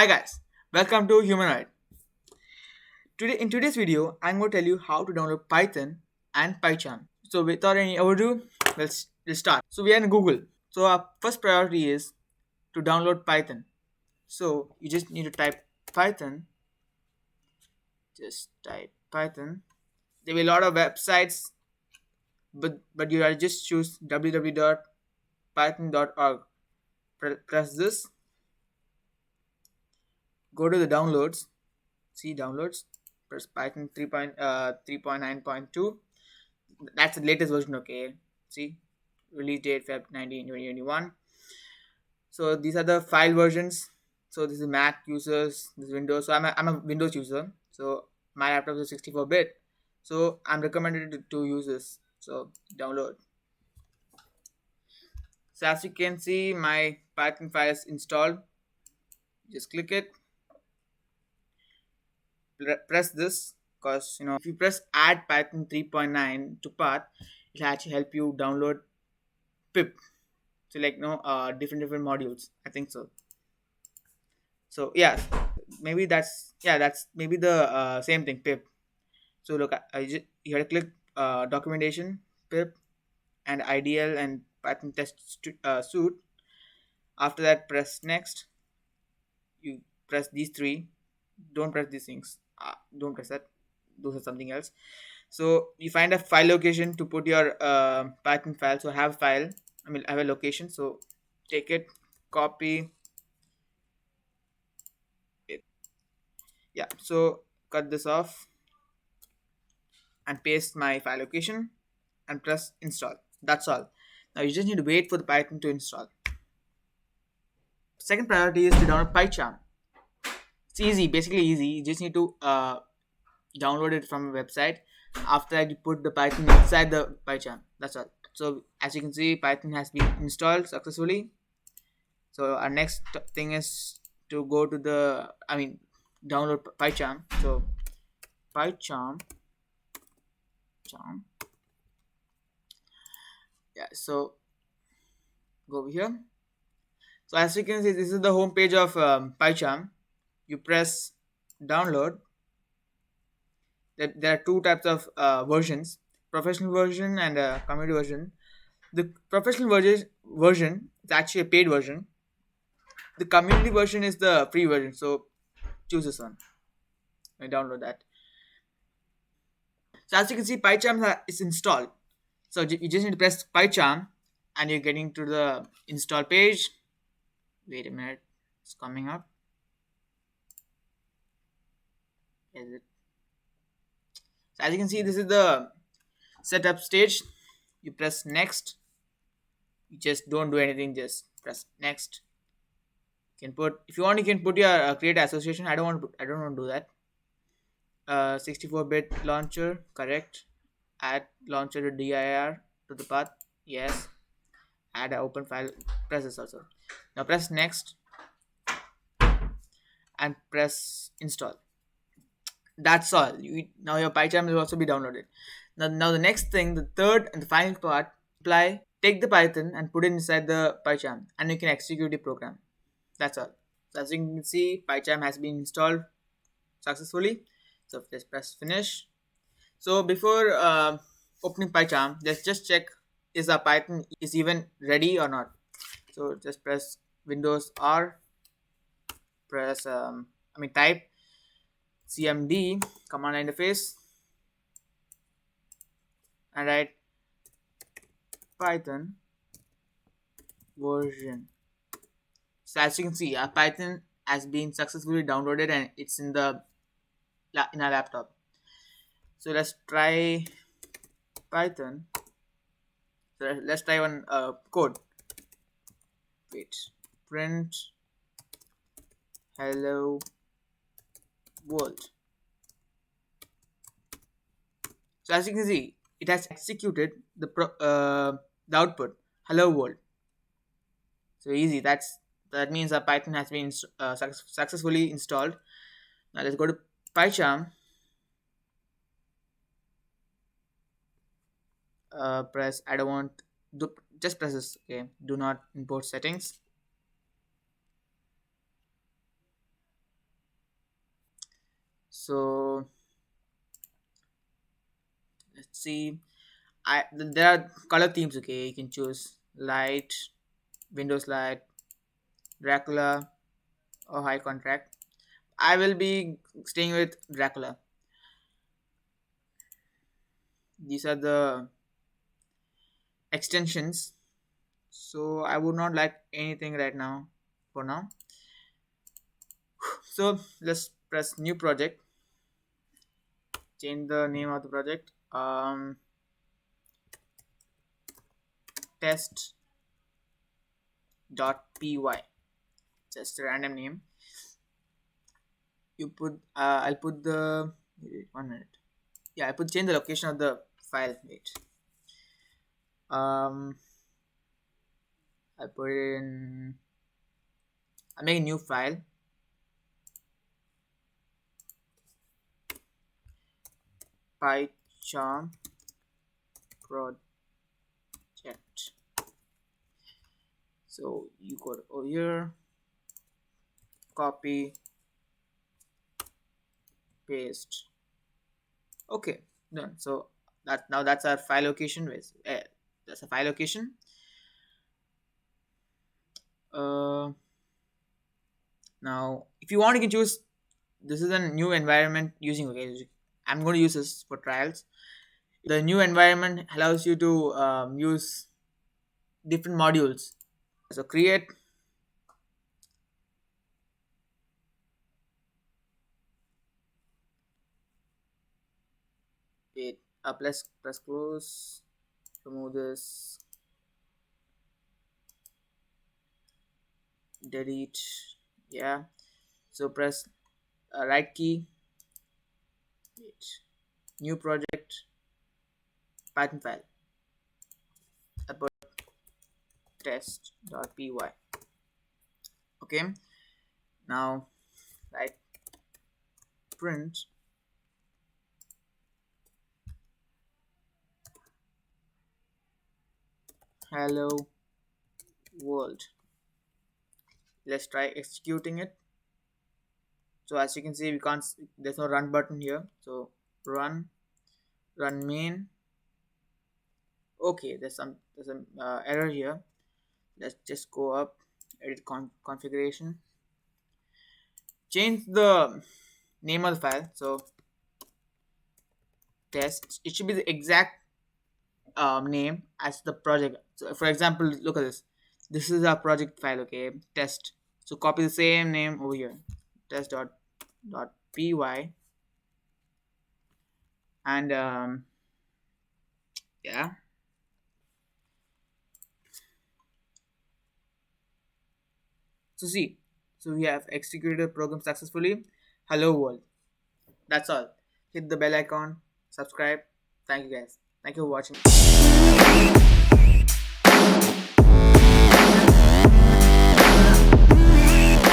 Hi guys, welcome to Humanoid. In today's video, I'm going to tell you how to download Python and Pycharm. So without any ado, let's start. So we are in Google. So our first priority is to download Python. So you just need to type Python. Just type Python. There will be a lot of websites, but you are just choose www.python.org. Press this. Go to the downloads. See downloads. Press Python 3.9.2. That's the latest version. Okay, see, release date Feb 19 2021. So these are the file versions. So this is Mac users, this is Windows. So I'm a Windows user, so my laptop is 64-bit, so I'm recommended to use this. So download. So as you can see, my Python file is installed. Just click it, press this, because if you press add Python 3.9 to path, it'll actually help you download pip. So like different modules, I think so. So yeah, that's maybe the same thing, pip. So look, you have to click documentation, pip, and IDL and Python test suite. After that, press next. You press these three. Don't press these things. Don't press that. Those are something else. So you find a file location to put your Python file. So have file. I have a location. So take it, copy it. Yeah. So cut this off and paste my file location and press install. That's all. Now you just need to wait for the Python to install. Second priority is to download PyCharm. It's easy, basically easy. You just need to download it from a website. After that, you put the Python inside the PyCharm. That's all. So as you can see, Python has been installed successfully. So our next thing is to go to download PyCharm. So PyCharm, yeah. So go over here. So as you can see, this is the home page of PyCharm. You press download. There are two types of versions: professional version and community version. The professional version is actually a paid version. The community version is the free version. So choose this one and download that. So as you can see, PyCharm is installed. So you just need to press PyCharm, and you're getting to the install page. Wait a minute, it's coming up. Is it? So as you can see, this is the setup stage. You press next. You just don't do anything. Just press next. You can put, if you want, you can put your create association. I don't want to do that. 64-bit launcher, correct. Add launcher to dir to the path. Yes. Add an open file. Press this also. Now press next and press install. That's all. Now your PyCharm will also be downloaded. Now the next thing, the third and the final part, take the Python and put it inside the PyCharm, and you can execute the program. That's all. So as you can see, PyCharm has been installed successfully. So let's press finish. So before opening PyCharm, let's just check is our Python is even ready or not. So just press Windows R, press type cmd command interface and write Python version. So as you can see, our Python has been successfully downloaded and it's in our laptop. So let's try Python. So let's try one code. Wait, print hello world. So as you can see, it has executed the output hello world. So easy. That means our Python has been successfully installed. Now let's go to PyCharm. Press I don't want just press this. Okay, do not import settings. So let's see. There are color themes. Okay, you can choose light, Windows light, Dracula, or high contract. I will be staying with Dracula. These are the extensions. So I would not like anything right now for now. So let's press new project. Change the name of the project. Test.py. Just a random name. You put. I'll put the. Wait, 1 minute. Yeah, I put change the location of the file. Wait. Um, I put it in. I make a new file. Pycharm project. So you go over here, copy, paste. Okay, done. So that's our file location. That's a file location. Uh, Now if you want, you can choose. This is a new environment using. Okay, I'm going to use this for trials. The new environment allows you to use different modules. So create. Wait, press close. Remove this. Delete. Yeah. So press right key. Wait. New project. Python file. About test.py. Okay. Now write print hello world. Let's try executing it. So as you can see, we can't. There's no run button here. So run main. Okay, there's an error here. Let's just go up, edit configuration, change the name of the file. So test. It should be the exact name as the project. So for example, look at this. This is our project file. Okay, test. So copy the same name over here. Test.py and yeah. So see, so we have executed the program successfully. Hello world. That's all. Hit the bell icon, subscribe. Thank you guys. Thank you for watching.